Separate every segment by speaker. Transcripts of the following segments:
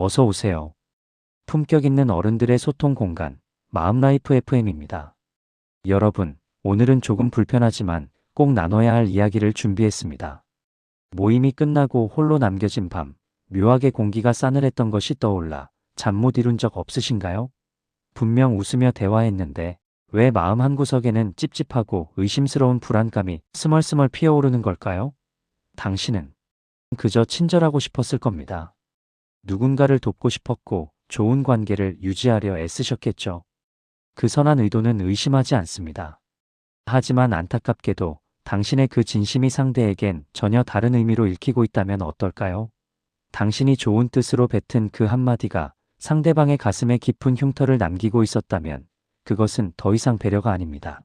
Speaker 1: 어서 오세요. 품격 있는 어른들의 소통 공간, 마음라이프 FM입니다. 여러분, 오늘은 조금 불편하지만 꼭 나눠야 할 이야기를 준비했습니다. 모임이 끝나고 홀로 남겨진 밤, 묘하게 공기가 싸늘했던 것이 떠올라 잠 못 이룬 적 없으신가요? 분명 웃으며 대화했는데 왜 마음 한구석에는 찝찝하고 의심스러운 불안감이 스멀스멀 피어오르는 걸까요? 당신은 그저 친절하고 싶었을 겁니다. 누군가를 돕고 싶었고 좋은 관계를 유지하려 애쓰셨겠죠. 그 선한 의도는 의심하지 않습니다. 하지만 안타깝게도 당신의 그 진심이 상대에겐 전혀 다른 의미로 읽히고 있다면 어떨까요? 당신이 좋은 뜻으로 뱉은 그 한마디가 상대방의 가슴에 깊은 흉터를 남기고 있었다면 그것은 더 이상 배려가 아닙니다.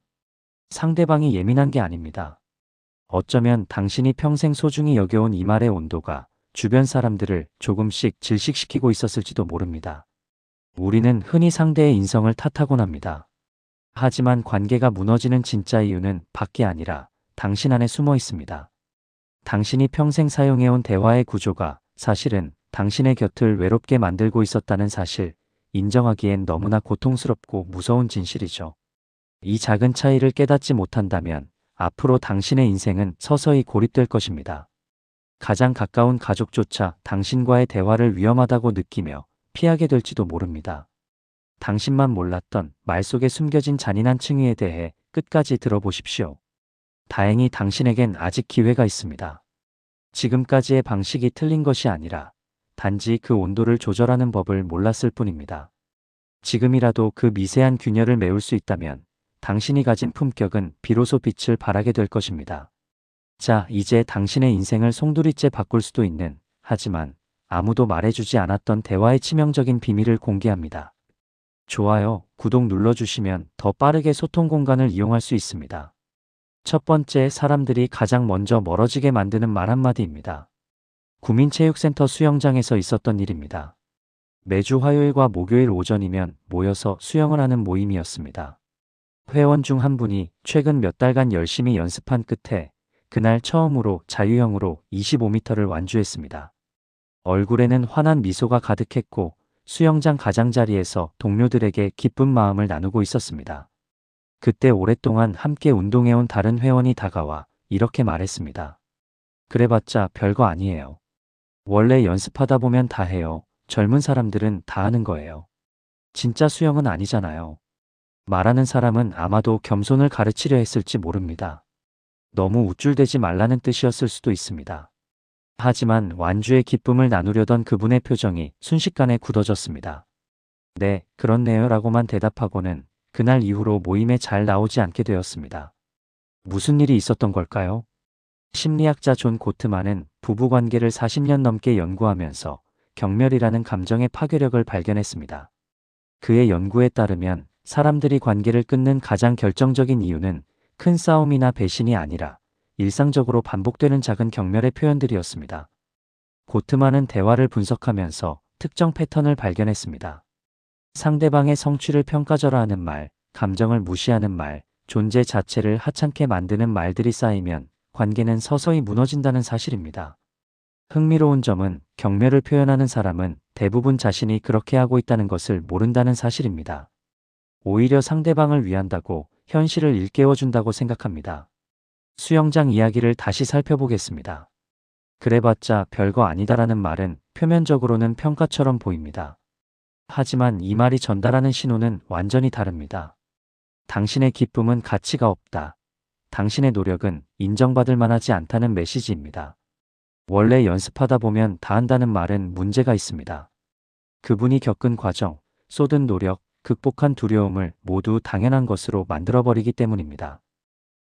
Speaker 1: 상대방이 예민한 게 아닙니다. 어쩌면 당신이 평생 소중히 여겨온 이 말의 온도가 주변 사람들을 조금씩 질식시키고 있었을지도 모릅니다. 우리는 흔히 상대의 인성을 탓하곤 합니다. 하지만 관계가 무너지는 진짜 이유는 밖에 아니라 당신 안에 숨어 있습니다. 당신이 평생 사용해온 대화의 구조가 사실은 당신의 곁을 외롭게 만들고 있었다는 사실, 인정하기엔 너무나 고통스럽고 무서운 진실이죠. 이 작은 차이를 깨닫지 못한다면 앞으로 당신의 인생은 서서히 고립될 것입니다. 가장 가까운 가족조차 당신과의 대화를 위험하다고 느끼며 피하게 될지도 모릅니다. 당신만 몰랐던 말 속에 숨겨진 잔인한 층위에 대해 끝까지 들어보십시오. 다행히 당신에겐 아직 기회가 있습니다. 지금까지의 방식이 틀린 것이 아니라 단지 그 온도를 조절하는 법을 몰랐을 뿐입니다. 지금이라도 그 미세한 균열을 메울 수 있다면 당신이 가진 품격은 비로소 빛을 발하게 될 것입니다. 자, 이제 당신의 인생을 송두리째 바꿀 수도 있는, 하지만 아무도 말해주지 않았던 대화의 치명적인 비밀을 공개합니다. 좋아요, 구독 눌러주시면 더 빠르게 소통 공간을 이용할 수 있습니다. 첫 번째, 사람들이 가장 먼저 멀어지게 만드는 말 한마디입니다. 구민체육센터 수영장에서 있었던 일입니다. 매주 화요일과 목요일 오전이면 모여서 수영을 하는 모임이었습니다. 회원 중 한 분이 최근 몇 달간 열심히 연습한 끝에 그날 처음으로 자유형으로 25m를 완주했습니다. 얼굴에는 환한 미소가 가득했고 수영장 가장자리에서 동료들에게 기쁜 마음을 나누고 있었습니다. 그때 오랫동안 함께 운동해온 다른 회원이 다가와 이렇게 말했습니다. 그래봤자 별거 아니에요. 원래 연습하다 보면 다 해요. 젊은 사람들은 다 하는 거예요. 진짜 수영은 아니잖아요. 말하는 사람은 아마도 겸손을 가르치려 했을지 모릅니다. 너무 우쭐대지 말라는 뜻이었을 수도 있습니다. 하지만 완주의 기쁨을 나누려던 그분의 표정이 순식간에 굳어졌습니다. 네, 그렇네요 라고만 대답하고는 그날 이후로 모임에 잘 나오지 않게 되었습니다. 무슨 일이 있었던 걸까요? 심리학자 존 고트만은 부부관계를 40년 넘게 연구하면서 경멸이라는 감정의 파괴력을 발견했습니다. 그의 연구에 따르면 사람들이 관계를 끊는 가장 결정적인 이유는 큰 싸움이나 배신이 아니라 일상적으로 반복되는 작은 경멸의 표현들이었습니다. 고트만은 대화를 분석하면서 특정 패턴을 발견했습니다. 상대방의 성취를 평가절하하는 말, 감정을 무시하는 말, 존재 자체를 하찮게 만드는 말들이 쌓이면 관계는 서서히 무너진다는 사실입니다. 흥미로운 점은 경멸을 표현하는 사람은 대부분 자신이 그렇게 하고 있다는 것을 모른다는 사실입니다. 오히려 상대방을 위한다고 현실을 일깨워준다고 생각합니다. 수영장 이야기를 다시 살펴보겠습니다. 그래봤자 별거 아니다라는 말은 표면적으로는 평가처럼 보입니다. 하지만 이 말이 전달하는 신호는 완전히 다릅니다. 당신의 기쁨은 가치가 없다. 당신의 노력은 인정받을 만하지 않다는 메시지입니다. 원래 연습하다 보면 다 한다는 말은 문제가 있습니다. 그분이 겪은 과정, 쏟은 노력, 극복한 두려움을 모두 당연한 것으로 만들어버리기 때문입니다.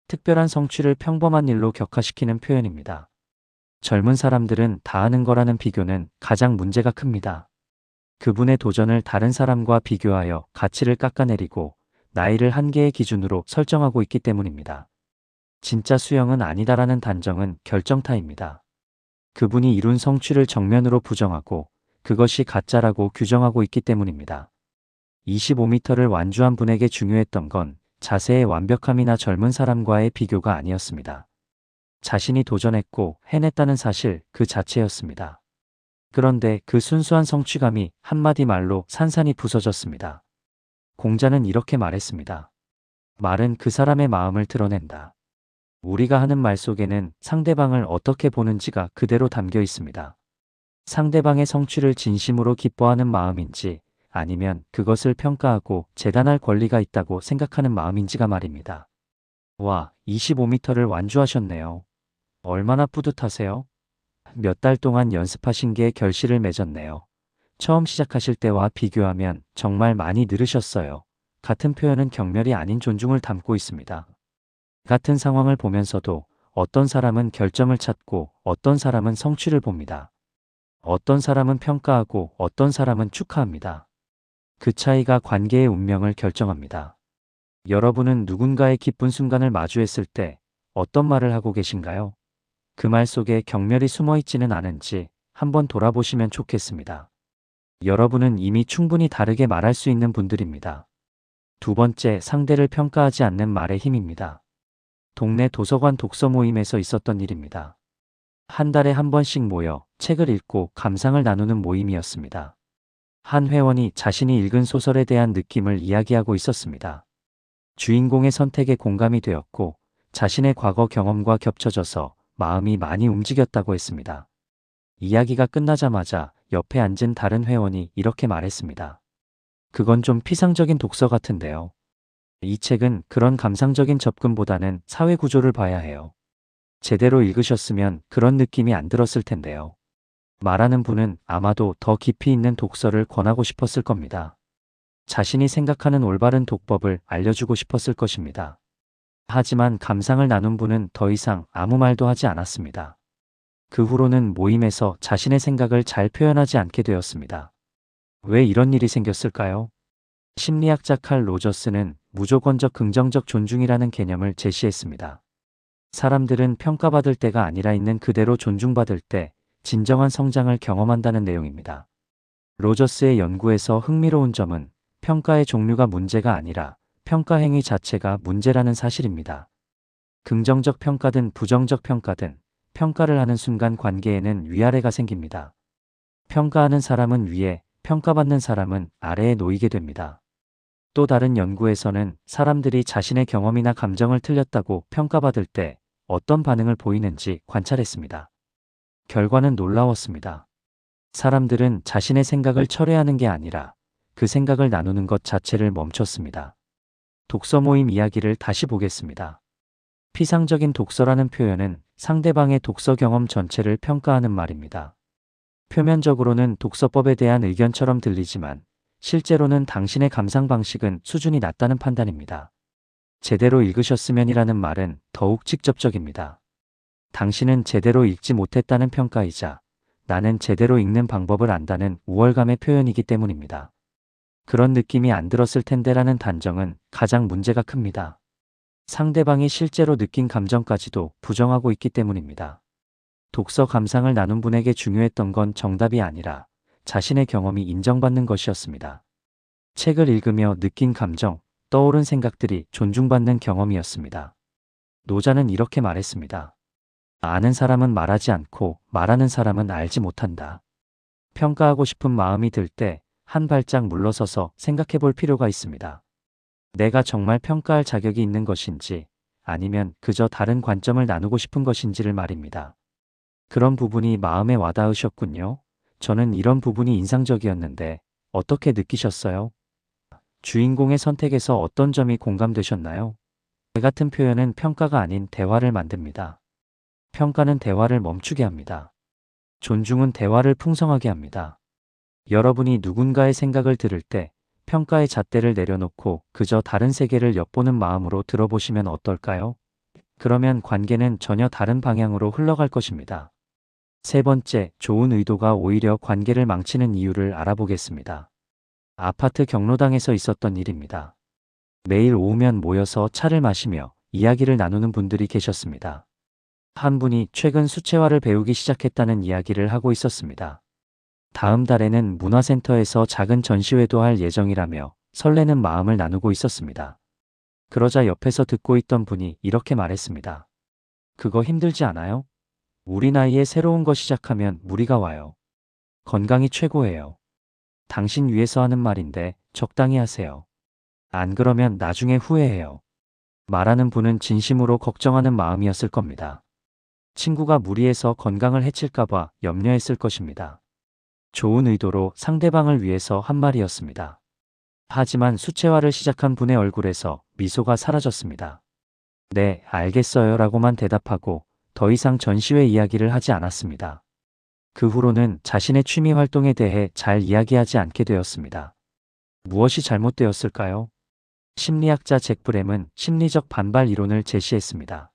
Speaker 1: 특별한 성취를 평범한 일로 격화시키는 표현입니다. 젊은 사람들은 다 하는 거라는 비교는 가장 문제가 큽니다. 그분의 도전을 다른 사람과 비교하여 가치를 깎아내리고 나이를 한계의 기준으로 설정하고 있기 때문입니다. 진짜 수영은 아니다라는 단정은 결정타입니다. 그분이 이룬 성취를 정면으로 부정하고 그것이 가짜라고 규정하고 있기 때문입니다. 25m를 완주한 분에게 중요했던 건 자세의 완벽함이나 젊은 사람과의 비교가 아니었습니다. 자신이 도전했고 해냈다는 사실 그 자체였습니다. 그런데 그 순수한 성취감이 한마디 말로 산산이 부서졌습니다. 공자는 이렇게 말했습니다. 말은 그 사람의 마음을 드러낸다. 우리가 하는 말 속에는 상대방을 어떻게 보는지가 그대로 담겨 있습니다. 상대방의 성취를 진심으로 기뻐하는 마음인지 아니면 그것을 평가하고 재단할 권리가 있다고 생각하는 마음인지가 말입니다. 와, 25m를 완주하셨네요. 얼마나 뿌듯하세요? 몇 달 동안 연습하신 게 결실을 맺었네요. 처음 시작하실 때와 비교하면 정말 많이 늘으셨어요. 같은 표현은 경멸이 아닌 존중을 담고 있습니다. 같은 상황을 보면서도 어떤 사람은 결점을 찾고 어떤 사람은 성취를 봅니다. 어떤 사람은 평가하고 어떤 사람은 축하합니다. 그 차이가 관계의 운명을 결정합니다. 여러분은 누군가의 기쁜 순간을 마주했을 때 어떤 말을 하고 계신가요? 그 말 속에 경멸이 숨어 있지는 않은지 한번 돌아보시면 좋겠습니다. 여러분은 이미 충분히 다르게 말할 수 있는 분들입니다. 두 번째, 상대를 평가하지 않는 말의 힘입니다. 동네 도서관 독서 모임에서 있었던 일입니다. 한 달에 한 번씩 모여 책을 읽고 감상을 나누는 모임이었습니다. 한 회원이 자신이 읽은 소설에 대한 느낌을 이야기하고 있었습니다. 주인공의 선택에 공감이 되었고 자신의 과거 경험과 겹쳐져서 마음이 많이 움직였다고 했습니다. 이야기가 끝나자마자 옆에 앉은 다른 회원이 이렇게 말했습니다. 그건 좀 피상적인 독서 같은데요. 이 책은 그런 감상적인 접근보다는 사회 구조를 봐야 해요. 제대로 읽으셨으면 그런 느낌이 안 들었을 텐데요. 말하는 분은 아마도 더 깊이 있는 독서를 권하고 싶었을 겁니다. 자신이 생각하는 올바른 독법을 알려주고 싶었을 것입니다. 하지만 감상을 나눈 분은 더 이상 아무 말도 하지 않았습니다. 그 후로는 모임에서 자신의 생각을 잘 표현하지 않게 되었습니다. 왜 이런 일이 생겼을까요? 심리학자 칼 로저스는 무조건적 긍정적 존중이라는 개념을 제시했습니다. 사람들은 평가받을 때가 아니라 있는 그대로 존중받을 때 진정한 성장을 경험한다는 내용입니다. 로저스의 연구에서 흥미로운 점은 평가의 종류가 문제가 아니라 평가 행위 자체가 문제라는 사실입니다. 긍정적 평가든 부정적 평가든 평가를 하는 순간 관계에는 위아래가 생깁니다. 평가하는 사람은 위에, 평가받는 사람은 아래에 놓이게 됩니다. 또 다른 연구에서는 사람들이 자신의 경험이나 감정을 틀렸다고 평가받을 때 어떤 반응을 보이는지 관찰했습니다. 결과는 놀라웠습니다. 사람들은 자신의 생각을 철회하는 게 아니라 그 생각을 나누는 것 자체를 멈췄습니다. 독서 모임 이야기를 다시 보겠습니다. 피상적인 독서라는 표현은 상대방의 독서 경험 전체를 평가하는 말입니다. 표면적으로는 독서법에 대한 의견처럼 들리지만 실제로는 당신의 감상 방식은 수준이 낮다는 판단입니다. 제대로 읽으셨으면이라는 말은 더욱 직접적입니다. 당신은 제대로 읽지 못했다는 평가이자 나는 제대로 읽는 방법을 안다는 우월감의 표현이기 때문입니다. 그런 느낌이 안 들었을 텐데라는 단정은 가장 문제가 큽니다. 상대방이 실제로 느낀 감정까지도 부정하고 있기 때문입니다. 독서 감상을 나눈 분에게 중요했던 건 정답이 아니라 자신의 경험이 인정받는 것이었습니다. 책을 읽으며 느낀 감정, 떠오른 생각들이 존중받는 경험이었습니다. 노자는 이렇게 말했습니다. 아는 사람은 말하지 않고 말하는 사람은 알지 못한다. 평가하고 싶은 마음이 들 때 한 발짝 물러서서 생각해 볼 필요가 있습니다. 내가 정말 평가할 자격이 있는 것인지 아니면 그저 다른 관점을 나누고 싶은 것인지를 말입니다. 그런 부분이 마음에 와닿으셨군요. 저는 이런 부분이 인상적이었는데 어떻게 느끼셨어요? 주인공의 선택에서 어떤 점이 공감되셨나요? 이 같은 표현은 평가가 아닌 대화를 만듭니다. 평가는 대화를 멈추게 합니다. 존중은 대화를 풍성하게 합니다. 여러분이 누군가의 생각을 들을 때 평가의 잣대를 내려놓고 그저 다른 세계를 엿보는 마음으로 들어보시면 어떨까요? 그러면 관계는 전혀 다른 방향으로 흘러갈 것입니다. 세 번째, 좋은 의도가 오히려 관계를 망치는 이유를 알아보겠습니다. 아파트 경로당에서 있었던 일입니다. 매일 오후면 모여서 차를 마시며 이야기를 나누는 분들이 계셨습니다. 한 분이 최근 수채화를 배우기 시작했다는 이야기를 하고 있었습니다. 다음 달에는 문화센터에서 작은 전시회도 할 예정이라며 설레는 마음을 나누고 있었습니다. 그러자 옆에서 듣고 있던 분이 이렇게 말했습니다. 그거 힘들지 않아요? 우리 나이에 새로운 거 시작하면 무리가 와요. 건강이 최고예요. 당신 위해서 하는 말인데 적당히 하세요. 안 그러면 나중에 후회해요. 말하는 분은 진심으로 걱정하는 마음이었을 겁니다. 친구가 무리해서 건강을 해칠까봐 염려했을 것입니다. 좋은 의도로 상대방을 위해서 한 말이었습니다. 하지만 수채화를 시작한 분의 얼굴에서 미소가 사라졌습니다. 네, 알겠어요 라고만 대답하고 더 이상 전시회 이야기를 하지 않았습니다. 그 후로는 자신의 취미 활동에 대해 잘 이야기하지 않게 되었습니다. 무엇이 잘못되었을까요? 심리학자 잭 브램은 심리적 반발 이론을 제시했습니다.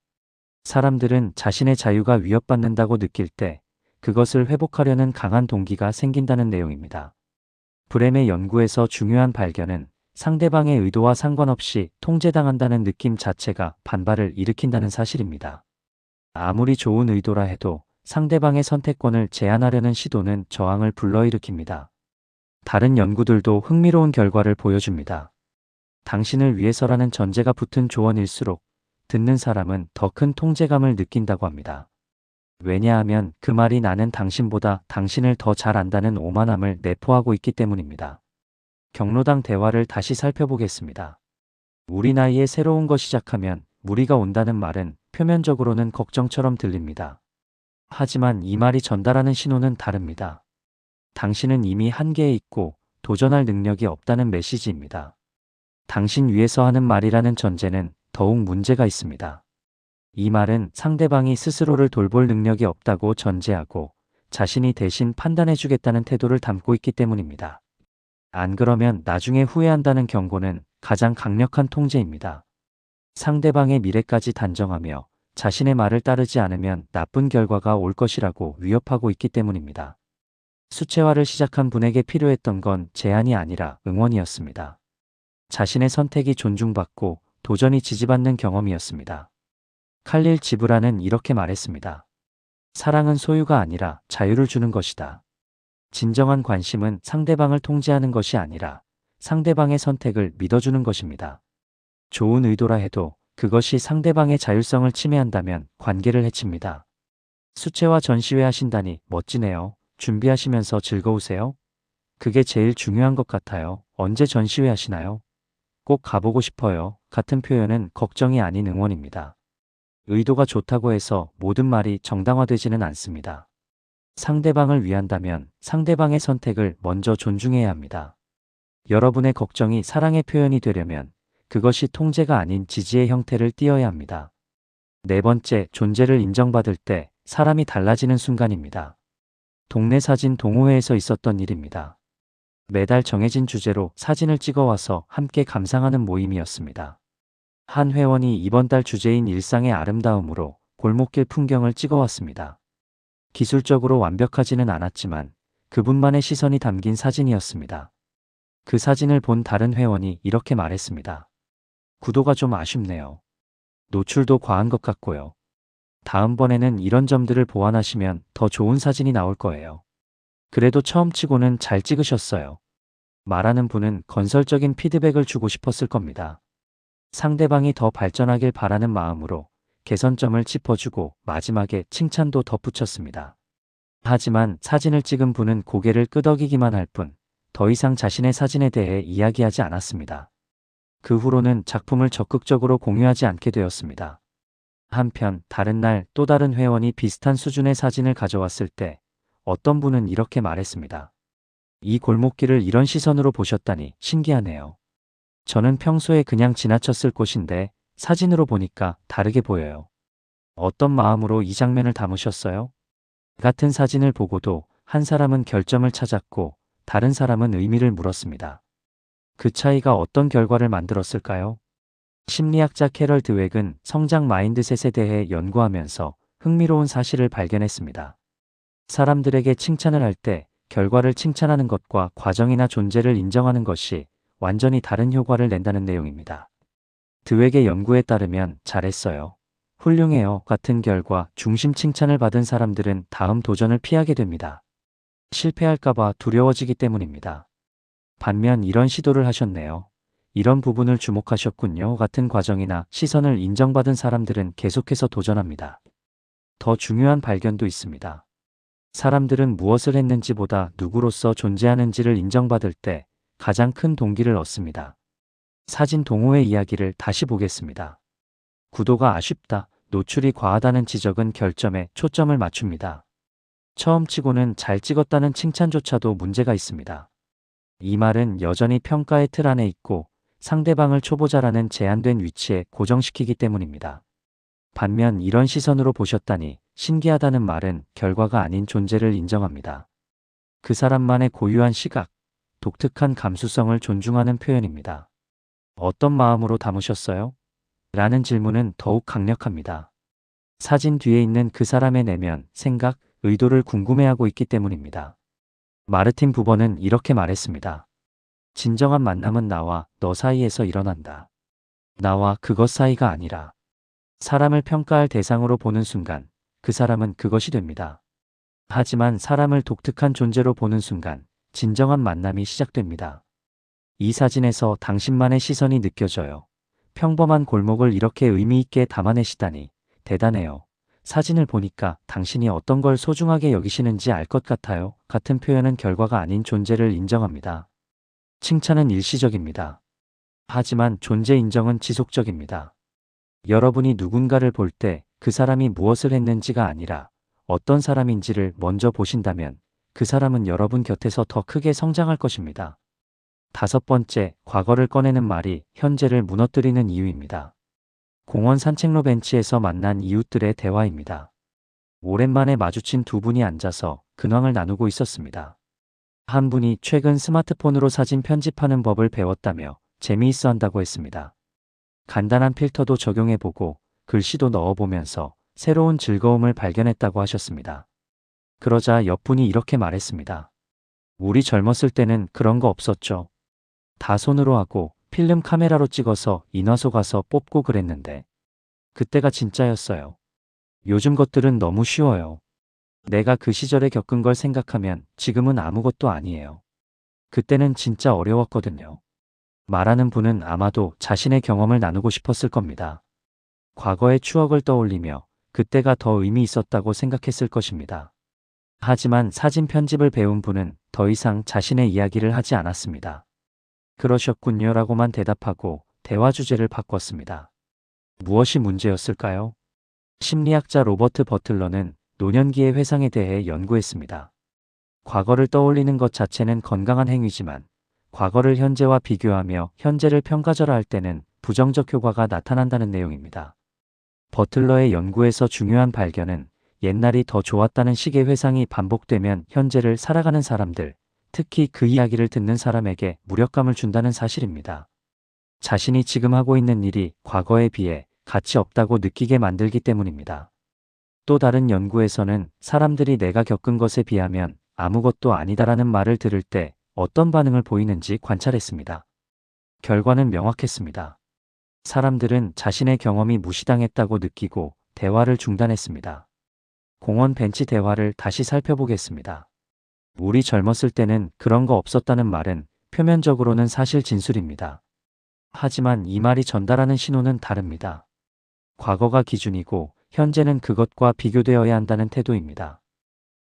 Speaker 1: 사람들은 자신의 자유가 위협받는다고 느낄 때 그것을 회복하려는 강한 동기가 생긴다는 내용입니다. 브램의 연구에서 중요한 발견은 상대방의 의도와 상관없이 통제당한다는 느낌 자체가 반발을 일으킨다는 사실입니다. 아무리 좋은 의도라 해도 상대방의 선택권을 제한하려는 시도는 저항을 불러일으킵니다. 다른 연구들도 흥미로운 결과를 보여줍니다. 당신을 위해서라는 전제가 붙은 조언일수록 듣는 사람은 더 큰 통제감을 느낀다고 합니다. 왜냐하면 그 말이 나는 당신보다 당신을 더 잘 안다는 오만함을 내포하고 있기 때문입니다. 경로당 대화를 다시 살펴보겠습니다. 우리 나이에 새로운 거 시작하면 무리가 온다는 말은 표면적으로는 걱정처럼 들립니다. 하지만 이 말이 전달하는 신호는 다릅니다. 당신은 이미 한계에 있고 도전할 능력이 없다는 메시지입니다. 당신 위해서 하는 말이라는 전제는 더욱 문제가 있습니다. 이 말은 상대방이 스스로를 돌볼 능력이 없다고 전제하고 자신이 대신 판단해주겠다는 태도를 담고 있기 때문입니다. 안 그러면 나중에 후회한다는 경고는 가장 강력한 통제입니다. 상대방의 미래까지 단정하며 자신의 말을 따르지 않으면 나쁜 결과가 올 것이라고 위협하고 있기 때문입니다. 수채화를 시작한 분에게 필요했던 건 제안이 아니라 응원이었습니다. 자신의 선택이 존중받고 도전이 지지받는 경험이었습니다. 칼릴 지브라는 이렇게 말했습니다. 사랑은 소유가 아니라 자유를 주는 것이다. 진정한 관심은 상대방을 통제하는 것이 아니라 상대방의 선택을 믿어주는 것입니다. 좋은 의도라 해도 그것이 상대방의 자율성을 침해한다면 관계를 해칩니다. 수채화 전시회 하신다니 멋지네요. 준비하시면서 즐거우세요? 그게 제일 중요한 것 같아요. 언제 전시회 하시나요? 꼭 가보고 싶어요. 같은 표현은 걱정이 아닌 응원입니다. 의도가 좋다고 해서 모든 말이 정당화되지는 않습니다. 상대방을 위한다면 상대방의 선택을 먼저 존중해야 합니다. 여러분의 걱정이 사랑의 표현이 되려면 그것이 통제가 아닌 지지의 형태를 띠어야 합니다. 네 번째, 존재를 인정받을 때 사람이 달라지는 순간입니다. 동네 사진 동호회에서 있었던 일입니다. 매달 정해진 주제로 사진을 찍어와서 함께 감상하는 모임이었습니다. 한 회원이 이번 달 주제인 일상의 아름다움으로 골목길 풍경을 찍어왔습니다. 기술적으로 완벽하지는 않았지만 그분만의 시선이 담긴 사진이었습니다. 그 사진을 본 다른 회원이 이렇게 말했습니다. 구도가 좀 아쉽네요. 노출도 과한 것 같고요. 다음번에는 이런 점들을 보완하시면 더 좋은 사진이 나올 거예요. 그래도 처음 치고는 잘 찍으셨어요. 말하는 분은 건설적인 피드백을 주고 싶었을 겁니다. 상대방이 더 발전하길 바라는 마음으로 개선점을 짚어주고 마지막에 칭찬도 덧붙였습니다. 하지만 사진을 찍은 분은 고개를 끄덕이기만 할 뿐 더 이상 자신의 사진에 대해 이야기하지 않았습니다. 그 후로는 작품을 적극적으로 공유하지 않게 되었습니다. 한편 다른 날 또 다른 회원이 비슷한 수준의 사진을 가져왔을 때 어떤 분은 이렇게 말했습니다. 이 골목길을 이런 시선으로 보셨다니 신기하네요. 저는 평소에 그냥 지나쳤을 곳인데 사진으로 보니까 다르게 보여요. 어떤 마음으로 이 장면을 담으셨어요? 같은 사진을 보고도 한 사람은 결점을 찾았고 다른 사람은 의미를 물었습니다. 그 차이가 어떤 결과를 만들었을까요? 심리학자 캐럴 드웩은 성장 마인드셋에 대해 연구하면서 흥미로운 사실을 발견했습니다. 사람들에게 칭찬을 할 때 결과를 칭찬하는 것과 과정이나 존재를 인정하는 것이 완전히 다른 효과를 낸다는 내용입니다. 드웩의 연구에 따르면 잘했어요, 훌륭해요 같은 결과 중심 칭찬을 받은 사람들은 다음 도전을 피하게 됩니다. 실패할까봐 두려워지기 때문입니다. 반면 이런 시도를 하셨네요, 이런 부분을 주목하셨군요 같은 과정이나 시선을 인정받은 사람들은 계속해서 도전합니다. 더 중요한 발견도 있습니다. 사람들은 무엇을 했는지보다 누구로서 존재하는지를 인정받을 때 가장 큰 동기를 얻습니다. 사진 동호회 이야기를 다시 보겠습니다. 구도가 아쉽다, 노출이 과하다는 지적은 결점에 초점을 맞춥니다. 처음 치고는 잘 찍었다는 칭찬조차도 문제가 있습니다. 이 말은 여전히 평가의 틀 안에 있고 상대방을 초보자라는 제한된 위치에 고정시키기 때문입니다. 반면 이런 시선으로 보셨다니 신기하다는 말은 결과가 아닌 존재를 인정합니다. 그 사람만의 고유한 시각, 독특한 감수성을 존중하는 표현입니다. 어떤 마음으로 담으셨어요? 라는 질문은 더욱 강력합니다. 사진 뒤에 있는 그 사람의 내면, 생각, 의도를 궁금해하고 있기 때문입니다. 마르틴 부버는 이렇게 말했습니다. 진정한 만남은 나와 너 사이에서 일어난다. 나와 그것 사이가 아니라. 사람을 평가할 대상으로 보는 순간 그 사람은 그것이 됩니다. 하지만 사람을 독특한 존재로 보는 순간 진정한 만남이 시작됩니다. 이 사진에서 당신만의 시선이 느껴져요. 평범한 골목을 이렇게 의미 있게 담아내시다니 대단해요. 사진을 보니까 당신이 어떤 걸 소중하게 여기시는지 알 것 같아요. 같은 표현은 결과가 아닌 존재를 인정합니다. 칭찬은 일시적입니다. 하지만 존재 인정은 지속적입니다. 여러분이 누군가를 볼 때 그 사람이 무엇을 했는지가 아니라 어떤 사람인지를 먼저 보신다면 그 사람은 여러분 곁에서 더 크게 성장할 것입니다. 5번째, 과거를 꺼내는 말이 현재를 무너뜨리는 이유입니다. 공원 산책로 벤치에서 만난 이웃들의 대화입니다. 오랜만에 마주친 두 분이 앉아서 근황을 나누고 있었습니다. 한 분이 최근 스마트폰으로 사진 편집하는 법을 배웠다며 재미있어 한다고 했습니다. 간단한 필터도 적용해보고 글씨도 넣어보면서 새로운 즐거움을 발견했다고 하셨습니다. 그러자 옆분이 이렇게 말했습니다. 우리 젊었을 때는 그런 거 없었죠. 다 손으로 하고 필름 카메라로 찍어서 인화소 가서 뽑고 그랬는데 그때가 진짜였어요. 요즘 것들은 너무 쉬워요. 내가 그 시절에 겪은 걸 생각하면 지금은 아무것도 아니에요. 그때는 진짜 어려웠거든요. 말하는 분은 아마도 자신의 경험을 나누고 싶었을 겁니다. 과거의 추억을 떠올리며 그때가 더 의미 있었다고 생각했을 것입니다. 하지만 사진 편집을 배운 분은 더 이상 자신의 이야기를 하지 않았습니다. 그러셨군요 라고만 대답하고 대화 주제를 바꿨습니다. 무엇이 문제였을까요? 심리학자 로버트 버틀러는 노년기의 회상에 대해 연구했습니다. 과거를 떠올리는 것 자체는 건강한 행위지만 과거를 현재와 비교하며 현재를 평가절하할 때는 부정적 효과가 나타난다는 내용입니다. 버틀러의 연구에서 중요한 발견은 옛날이 더 좋았다는 식의 회상이 반복되면 현재를 살아가는 사람들, 특히 그 이야기를 듣는 사람에게 무력감을 준다는 사실입니다. 자신이 지금 하고 있는 일이 과거에 비해 가치 없다고 느끼게 만들기 때문입니다. 또 다른 연구에서는 사람들이 내가 겪은 것에 비하면 아무것도 아니다라는 말을 들을 때 어떤 반응을 보이는지 관찰했습니다. 결과는 명확했습니다. 사람들은 자신의 경험이 무시당했다고 느끼고 대화를 중단했습니다. 공원 벤치 대화를 다시 살펴보겠습니다. 우리 젊었을 때는 그런 거 없었다는 말은 표면적으로는 사실 진술입니다. 하지만 이 말이 전달하는 신호는 다릅니다. 과거가 기준이고 현재는 그것과 비교되어야 한다는 태도입니다.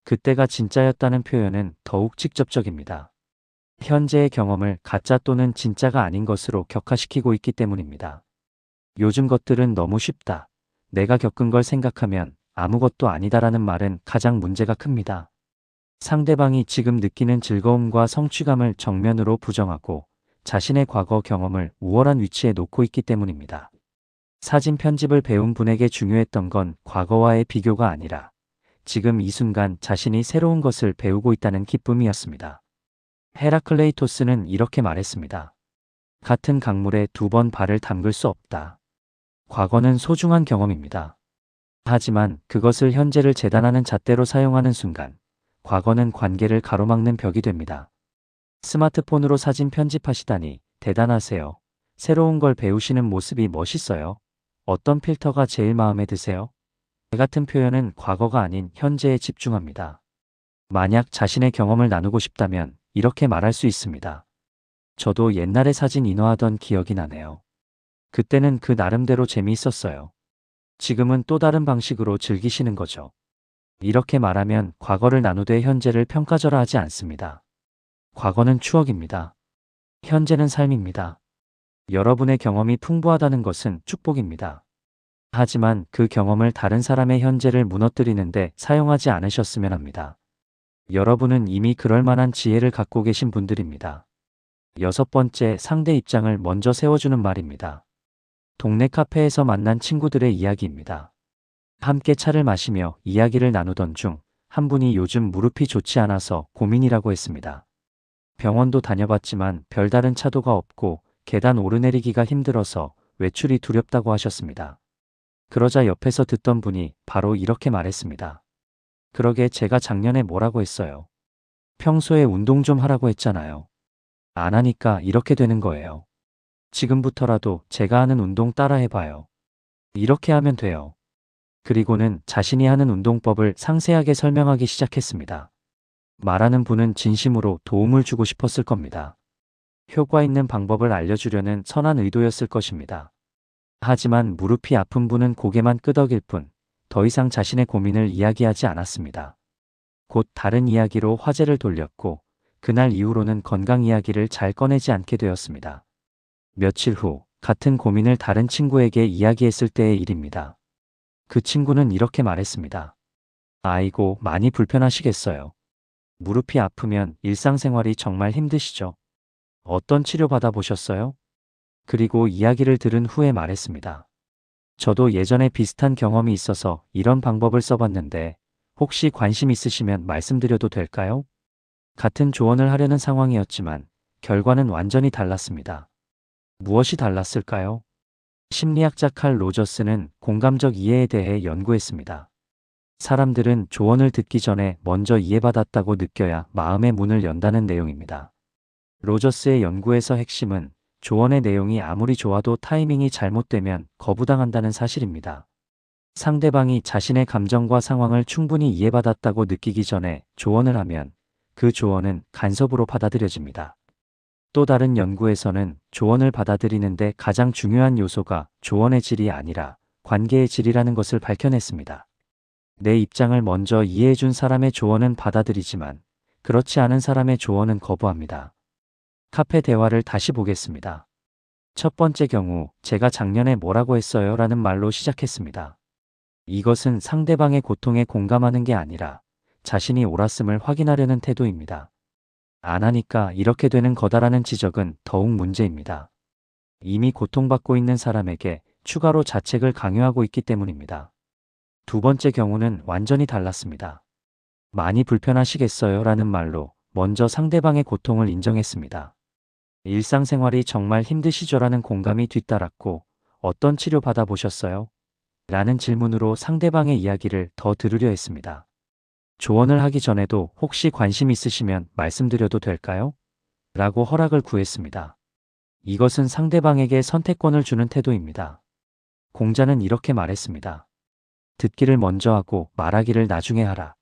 Speaker 1: 그때가 진짜였다는 표현은 더욱 직접적입니다. 현재의 경험을 가짜 또는 진짜가 아닌 것으로 격화시키고 있기 때문입니다. 요즘 것들은 너무 쉽다. 내가 겪은 걸 생각하면 아무것도 아니다라는 말은 가장 문제가 큽니다. 상대방이 지금 느끼는 즐거움과 성취감을 정면으로 부정하고 자신의 과거 경험을 우월한 위치에 놓고 있기 때문입니다. 사진 편집을 배운 분에게 중요했던 건 과거와의 비교가 아니라 지금 이 순간 자신이 새로운 것을 배우고 있다는 기쁨이었습니다. 헤라클레이토스는 이렇게 말했습니다. 같은 강물에 2번 발을 담글 수 없다. 과거는 소중한 경험입니다. 하지만 그것을 현재를 재단하는 잣대로 사용하는 순간 과거는 관계를 가로막는 벽이 됩니다. 스마트폰으로 사진 편집하시다니 대단하세요. 새로운 걸 배우시는 모습이 멋있어요. 어떤 필터가 제일 마음에 드세요? 같은 표현은 과거가 아닌 현재에 집중합니다. 만약 자신의 경험을 나누고 싶다면 이렇게 말할 수 있습니다. 저도 옛날에 사진 인화하던 기억이 나네요. 그때는 그 나름대로 재미있었어요. 지금은 또 다른 방식으로 즐기시는 거죠. 이렇게 말하면 과거를 나누되 현재를 평가절하 하지 않습니다. 과거는 추억입니다. 현재는 삶입니다. 여러분의 경험이 풍부하다는 것은 축복입니다. 하지만 그 경험을 다른 사람의 현재를 무너뜨리는데 사용하지 않으셨으면 합니다. 여러분은 이미 그럴 만한 지혜를 갖고 계신 분들입니다. 여섯 번째, 상대 입장을 먼저 세워주는 말입니다. 동네 카페에서 만난 친구들의 이야기입니다. 함께 차를 마시며 이야기를 나누던 중 한 분이 요즘 무릎이 좋지 않아서 고민이라고 했습니다. 병원도 다녀봤지만 별다른 차도가 없고 계단 오르내리기가 힘들어서 외출이 두렵다고 하셨습니다. 그러자 옆에서 듣던 분이 바로 이렇게 말했습니다. 그러게 제가 작년에 뭐라고 했어요. 평소에 운동 좀 하라고 했잖아요. 안 하니까 이렇게 되는 거예요. 지금부터라도 제가 하는 운동 따라 해봐요. 이렇게 하면 돼요. 그리고는 자신이 하는 운동법을 상세하게 설명하기 시작했습니다. 말하는 분은 진심으로 도움을 주고 싶었을 겁니다. 효과 있는 방법을 알려주려는 선한 의도였을 것입니다. 하지만 무릎이 아픈 분은 고개만 끄덕일 뿐 더 이상 자신의 고민을 이야기하지 않았습니다. 곧 다른 이야기로 화제를 돌렸고 그날 이후로는 건강 이야기를 잘 꺼내지 않게 되었습니다. 며칠 후 같은 고민을 다른 친구에게 이야기했을 때의 일입니다. 그 친구는 이렇게 말했습니다. 아이고, 많이 불편하시겠어요. 무릎이 아프면 일상생활이 정말 힘드시죠? 어떤 치료 받아보셨어요? 그리고 이야기를 들은 후에 말했습니다. 저도 예전에 비슷한 경험이 있어서 이런 방법을 써봤는데 혹시 관심 있으시면 말씀드려도 될까요? 같은 조언을 하려는 상황이었지만 결과는 완전히 달랐습니다. 무엇이 달랐을까요? 심리학자 칼 로저스는 공감적 이해에 대해 연구했습니다. 사람들은 조언을 듣기 전에 먼저 이해받았다고 느껴야 마음의 문을 연다는 내용입니다. 로저스의 연구에서 핵심은 조언의 내용이 아무리 좋아도 타이밍이 잘못되면 거부당한다는 사실입니다. 상대방이 자신의 감정과 상황을 충분히 이해받았다고 느끼기 전에 조언을 하면 그 조언은 간섭으로 받아들여집니다. 또 다른 연구에서는 조언을 받아들이는데 가장 중요한 요소가 조언의 질이 아니라 관계의 질이라는 것을 밝혀냈습니다. 내 입장을 먼저 이해해준 사람의 조언은 받아들이지만 그렇지 않은 사람의 조언은 거부합니다. 카페 대화를 다시 보겠습니다. 첫 번째 경우, 제가 작년에 뭐라고 했어요? 라는 말로 시작했습니다. 이것은 상대방의 고통에 공감하는 게 아니라 자신이 옳았음을 확인하려는 태도입니다. 안 하니까 이렇게 되는 거다라는 지적은 더욱 문제입니다. 이미 고통받고 있는 사람에게 추가로 자책을 강요하고 있기 때문입니다. 두 번째 경우는 완전히 달랐습니다. 많이 불편하시겠어요? 라는 말로 먼저 상대방의 고통을 인정했습니다. 일상생활이 정말 힘드시죠? 라는 공감이 뒤따랐고 어떤 치료 받아보셨어요? 라는 질문으로 상대방의 이야기를 더 들으려 했습니다. 조언을 하기 전에도 혹시 관심 있으시면 말씀드려도 될까요? 라고 허락을 구했습니다. 이것은 상대방에게 선택권을 주는 태도입니다. 공자는 이렇게 말했습니다. 듣기를 먼저 하고 말하기를 나중에 하라.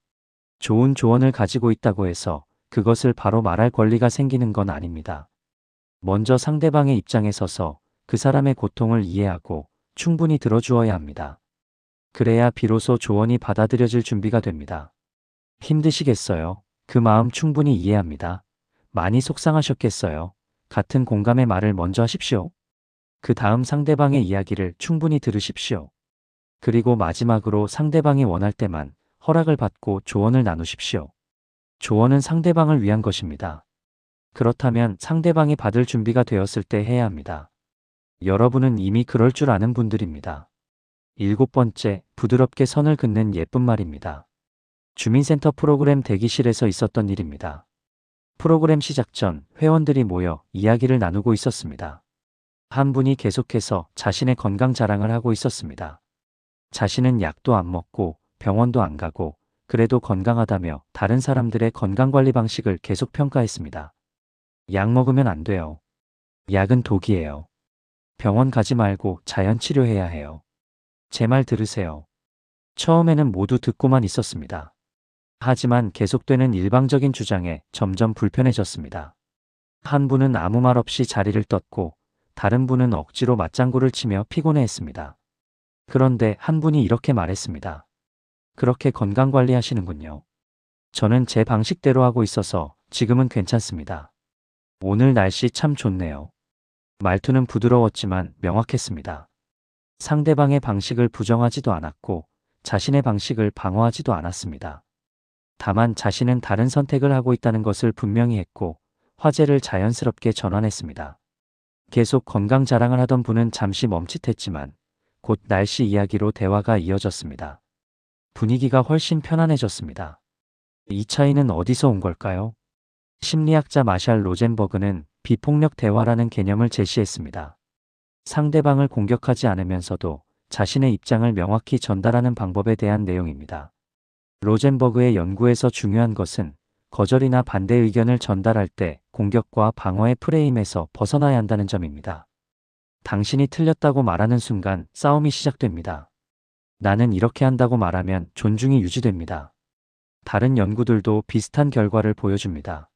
Speaker 1: 좋은 조언을 가지고 있다고 해서 그것을 바로 말할 권리가 생기는 건 아닙니다. 먼저 상대방의 입장에 서서 그 사람의 고통을 이해하고 충분히 들어주어야 합니다. 그래야 비로소 조언이 받아들여질 준비가 됩니다. 힘드시겠어요? 그 마음 충분히 이해합니다. 많이 속상하셨겠어요? 같은 공감의 말을 먼저 하십시오. 그 다음 상대방의 이야기를 충분히 들으십시오. 그리고 마지막으로 상대방이 원할 때만 허락을 받고 조언을 나누십시오. 조언은 상대방을 위한 것입니다. 그렇다면 상대방이 받을 준비가 되었을 때 해야 합니다. 여러분은 이미 그럴 줄 아는 분들입니다. 일곱 번째, 부드럽게 선을 긋는 예쁜 말입니다. 주민센터 프로그램 대기실에서 있었던 일입니다. 프로그램 시작 전 회원들이 모여 이야기를 나누고 있었습니다. 한 분이 계속해서 자신의 건강 자랑을 하고 있었습니다. 자신은 약도 안 먹고 병원도 안 가고 그래도 건강하다며 다른 사람들의 건강관리 방식을 계속 평가했습니다. 약 먹으면 안 돼요. 약은 독이에요. 병원 가지 말고 자연 치료해야 해요. 제 말 들으세요. 처음에는 모두 듣고만 있었습니다. 하지만 계속되는 일방적인 주장에 점점 불편해졌습니다. 한 분은 아무 말 없이 자리를 떴고 다른 분은 억지로 맞장구를 치며 피곤해했습니다. 그런데 한 분이 이렇게 말했습니다. 그렇게 건강 관리하시는군요. 저는 제 방식대로 하고 있어서 지금은 괜찮습니다. 오늘 날씨 참 좋네요. 말투는 부드러웠지만 명확했습니다. 상대방의 방식을 부정하지도 않았고 자신의 방식을 방어하지도 않았습니다. 다만 자신은 다른 선택을 하고 있다는 것을 분명히 했고 화제를 자연스럽게 전환했습니다. 계속 건강 자랑을 하던 분은 잠시 멈칫했지만 곧 날씨 이야기로 대화가 이어졌습니다. 분위기가 훨씬 편안해졌습니다. 이 차이는 어디서 온 걸까요? 심리학자 마샬 로젠버그는 비폭력 대화라는 개념을 제시했습니다. 상대방을 공격하지 않으면서도 자신의 입장을 명확히 전달하는 방법에 대한 내용입니다. 로젠버그의 연구에서 중요한 것은 거절이나 반대 의견을 전달할 때 공격과 방어의 프레임에서 벗어나야 한다는 점입니다. 당신이 틀렸다고 말하는 순간 싸움이 시작됩니다. 나는 이렇게 한다고 말하면 존중이 유지됩니다. 다른 연구들도 비슷한 결과를 보여줍니다.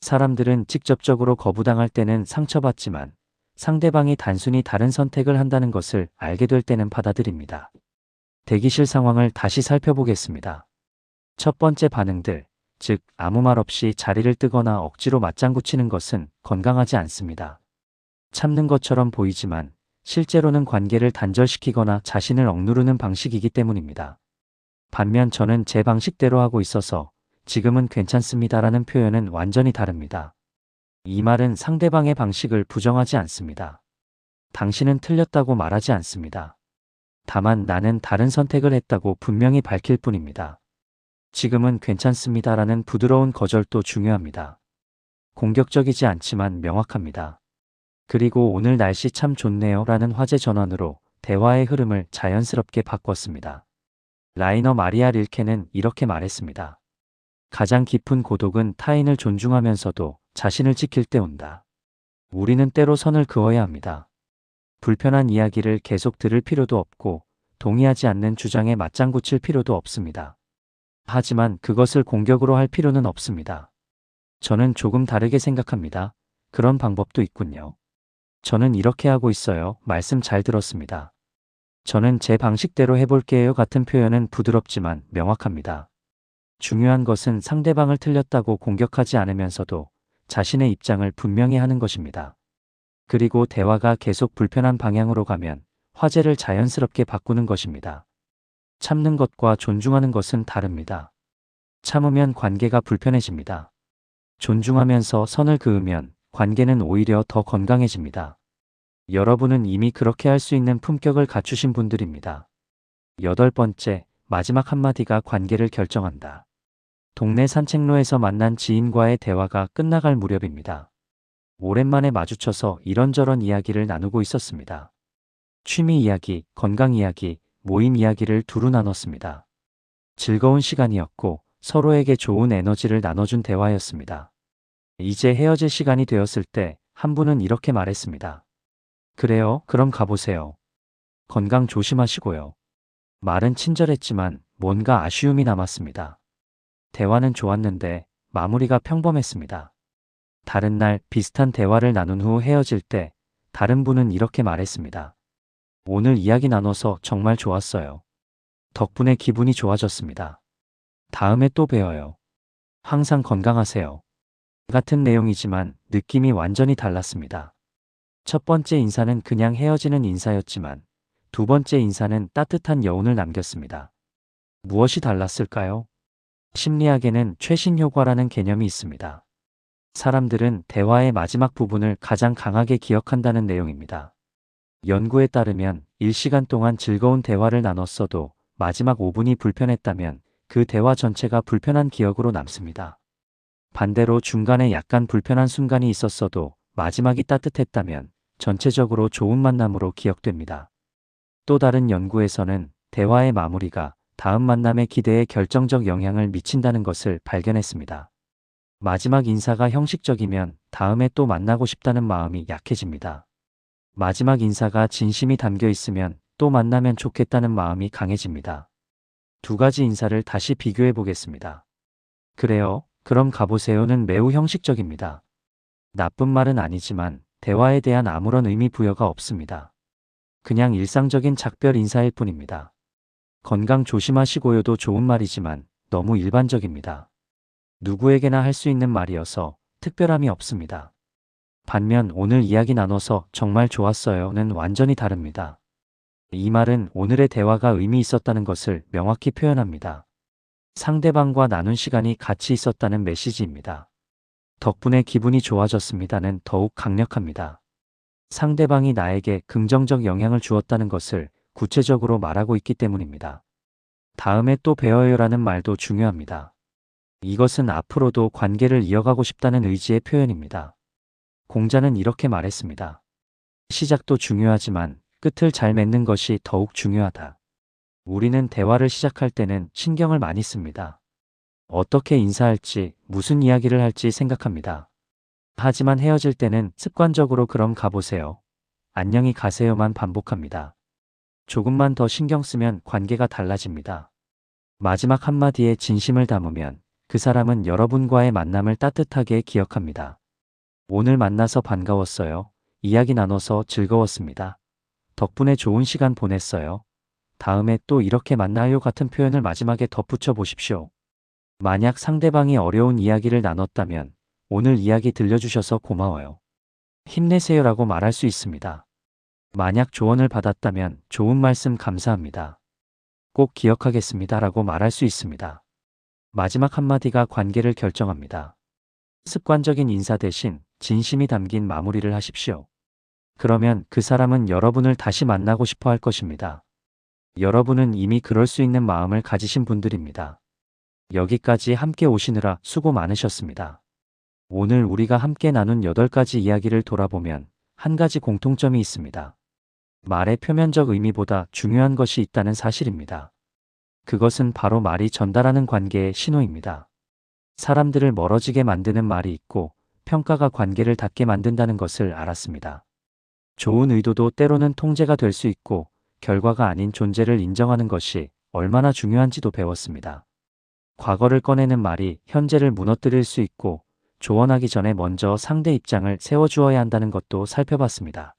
Speaker 1: 사람들은 직접적으로 거부당할 때는 상처받지만 상대방이 단순히 다른 선택을 한다는 것을 알게 될 때는 받아들입니다. 대기실 상황을 다시 살펴보겠습니다. 첫 번째 반응들, 즉 아무 말 없이 자리를 뜨거나 억지로 맞장구 치는 것은 건강하지 않습니다. 참는 것처럼 보이지만 실제로는 관계를 단절시키거나 자신을 억누르는 방식이기 때문입니다. 반면 저는 제 방식대로 하고 있어서 지금은 괜찮습니다라는 표현은 완전히 다릅니다. 이 말은 상대방의 방식을 부정하지 않습니다. 당신은 틀렸다고 말하지 않습니다. 다만 나는 다른 선택을 했다고 분명히 밝힐 뿐입니다. 지금은 괜찮습니다라는 부드러운 거절도 중요합니다. 공격적이지 않지만 명확합니다. 그리고 오늘 날씨 참 좋네요 라는 화제 전환으로 대화의 흐름을 자연스럽게 바꿨습니다. 라이너 마리아 릴케는 이렇게 말했습니다. 가장 깊은 고독은 타인을 존중하면서도 자신을 지킬 때 온다. 우리는 때로 선을 그어야 합니다. 불편한 이야기를 계속 들을 필요도 없고 동의하지 않는 주장에 맞장구 칠 필요도 없습니다. 하지만 그것을 공격으로 할 필요는 없습니다. 저는 조금 다르게 생각합니다. 그런 방법도 있군요. 저는 이렇게 하고 있어요. 말씀 잘 들었습니다. 저는 제 방식대로 해볼게요 같은 표현은 부드럽지만 명확합니다. 중요한 것은 상대방을 틀렸다고 공격하지 않으면서도 자신의 입장을 분명히 하는 것입니다. 그리고 대화가 계속 불편한 방향으로 가면 화제를 자연스럽게 바꾸는 것입니다. 참는 것과 존중하는 것은 다릅니다. 참으면 관계가 불편해집니다. 존중하면서 선을 그으면 관계는 오히려 더 건강해집니다. 여러분은 이미 그렇게 할 수 있는 품격을 갖추신 분들입니다. 8번째, 마지막 한마디가 관계를 결정한다. 동네 산책로에서 만난 지인과의 대화가 끝나갈 무렵입니다. 오랜만에 마주쳐서 이런저런 이야기를 나누고 있었습니다. 취미 이야기, 건강 이야기, 모임 이야기를 두루 나눴습니다. 즐거운 시간이었고 서로에게 좋은 에너지를 나눠준 대화였습니다. 이제 헤어질 시간이 되었을 때 한 분은 이렇게 말했습니다. 그래요, 그럼 가보세요. 건강 조심하시고요. 말은 친절했지만 뭔가 아쉬움이 남았습니다. 대화는 좋았는데 마무리가 평범했습니다. 다른 날 비슷한 대화를 나눈 후 헤어질 때 다른 분은 이렇게 말했습니다. 오늘 이야기 나눠서 정말 좋았어요. 덕분에 기분이 좋아졌습니다. 다음에 또 봬요. 항상 건강하세요. 같은 내용이지만 느낌이 완전히 달랐습니다. 첫 번째 인사는 그냥 헤어지는 인사였지만 두 번째 인사는 따뜻한 여운을 남겼습니다. 무엇이 달랐을까요? 심리학에는 최신 효과라는 개념이 있습니다. 사람들은 대화의 마지막 부분을 가장 강하게 기억한다는 내용입니다. 연구에 따르면 1시간 동안 즐거운 대화를 나눴어도 마지막 5분이 불편했다면 그 대화 전체가 불편한 기억으로 남습니다. 반대로 중간에 약간 불편한 순간이 있었어도 마지막이 따뜻했다면 전체적으로 좋은 만남으로 기억됩니다. 또 다른 연구에서는 대화의 마무리가 다음 만남의 기대에 결정적 영향을 미친다는 것을 발견했습니다. 마지막 인사가 형식적이면 다음에 또 만나고 싶다는 마음이 약해집니다. 마지막 인사가 진심이 담겨 있으면 또 만나면 좋겠다는 마음이 강해집니다. 두 가지 인사를 다시 비교해 보겠습니다. 그래요, 그럼 가보세요는 매우 형식적입니다. 나쁜 말은 아니지만 대화에 대한 아무런 의미 부여가 없습니다. 그냥 일상적인 작별 인사일 뿐입니다. 건강 조심하시고요도 좋은 말이지만 너무 일반적입니다. 누구에게나 할 수 있는 말이어서 특별함이 없습니다. 반면 오늘 이야기 나눠서 정말 좋았어요는 완전히 다릅니다. 이 말은 오늘의 대화가 의미 있었다는 것을 명확히 표현합니다. 상대방과 나눈 시간이 가치 있었다는 메시지입니다. 덕분에 기분이 좋아졌습니다는 더욱 강력합니다. 상대방이 나에게 긍정적 영향을 주었다는 것을 구체적으로 말하고 있기 때문입니다. 다음에 또 뵈어요라는 말도 중요합니다. 이것은 앞으로도 관계를 이어가고 싶다는 의지의 표현입니다. 공자는 이렇게 말했습니다. 시작도 중요하지만 끝을 잘 맺는 것이 더욱 중요하다. 우리는 대화를 시작할 때는 신경을 많이 씁니다. 어떻게 인사할지, 무슨 이야기를 할지 생각합니다. 하지만 헤어질 때는 습관적으로 그럼 가보세요. 안녕히 가세요만 반복합니다. 조금만 더 신경 쓰면 관계가 달라집니다. 마지막 한마디에 진심을 담으면 그 사람은 여러분과의 만남을 따뜻하게 기억합니다. 오늘 만나서 반가웠어요. 이야기 나눠서 즐거웠습니다. 덕분에 좋은 시간 보냈어요. 다음에 또 이렇게 만나요 같은 표현을 마지막에 덧붙여 보십시오. 만약 상대방이 어려운 이야기를 나눴다면 오늘 이야기 들려주셔서 고마워요. 힘내세요라고 말할 수 있습니다. 만약 조언을 받았다면 좋은 말씀 감사합니다. 꼭 기억하겠습니다라고 말할 수 있습니다. 마지막 한마디가 관계를 결정합니다. 습관적인 인사 대신 진심이 담긴 마무리를 하십시오. 그러면 그 사람은 여러분을 다시 만나고 싶어 할 것입니다. 여러분은 이미 그럴 수 있는 마음을 가지신 분들입니다. 여기까지 함께 오시느라 수고 많으셨습니다. 오늘 우리가 함께 나눈 8가지 이야기를 돌아보면 한 가지 공통점이 있습니다. 말의 표면적 의미보다 중요한 것이 있다는 사실입니다. 그것은 바로 말이 전달하는 관계의 신호입니다. 사람들을 멀어지게 만드는 말이 있고 평가가 관계를 닿게 만든다는 것을 알았습니다. 좋은 의도도 때로는 통제가 될 수 있고 결과가 아닌 존재를 인정하는 것이 얼마나 중요한지도 배웠습니다. 과거를 꺼내는 말이 현재를 무너뜨릴 수 있고 조언하기 전에 먼저 상대 입장을 세워주어야 한다는 것도 살펴봤습니다.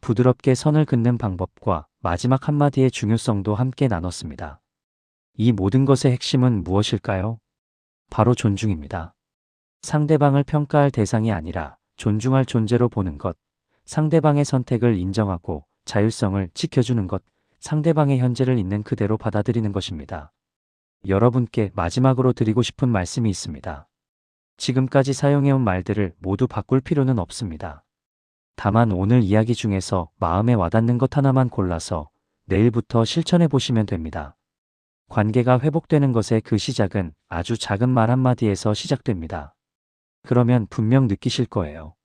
Speaker 1: 부드럽게 선을 긋는 방법과 마지막 한마디의 중요성도 함께 나눴습니다. 이 모든 것의 핵심은 무엇일까요? 바로 존중입니다. 상대방을 평가할 대상이 아니라 존중할 존재로 보는 것, 상대방의 선택을 인정하고 자율성을 지켜주는 것, 상대방의 현재를 있는 그대로 받아들이는 것입니다. 여러분께 마지막으로 드리고 싶은 말씀이 있습니다. 지금까지 사용해온 말들을 모두 바꿀 필요는 없습니다. 다만 오늘 이야기 중에서 마음에 와닿는 것 하나만 골라서 내일부터 실천해 보시면 됩니다. 관계가 회복되는 것의 그 시작은 아주 작은 말 한마디에서 시작됩니다. 그러면 분명 느끼실 거예요.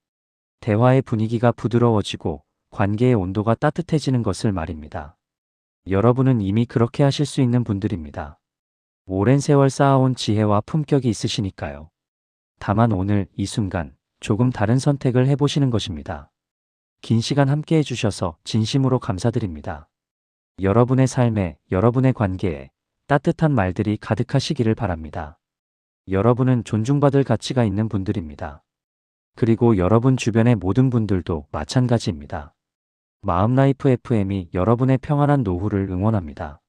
Speaker 1: 대화의 분위기가 부드러워지고 관계의 온도가 따뜻해지는 것을 말입니다. 여러분은 이미 그렇게 하실 수 있는 분들입니다. 오랜 세월 쌓아온 지혜와 품격이 있으시니까요. 다만 오늘 이 순간 조금 다른 선택을 해보시는 것입니다. 긴 시간 함께 해주셔서 진심으로 감사드립니다. 여러분의 삶에, 여러분의 관계에 따뜻한 말들이 가득하시기를 바랍니다. 여러분은 존중받을 가치가 있는 분들입니다. 그리고 여러분 주변의 모든 분들도 마찬가지입니다. 마음라이프 FM이 여러분의 평안한 노후를 응원합니다.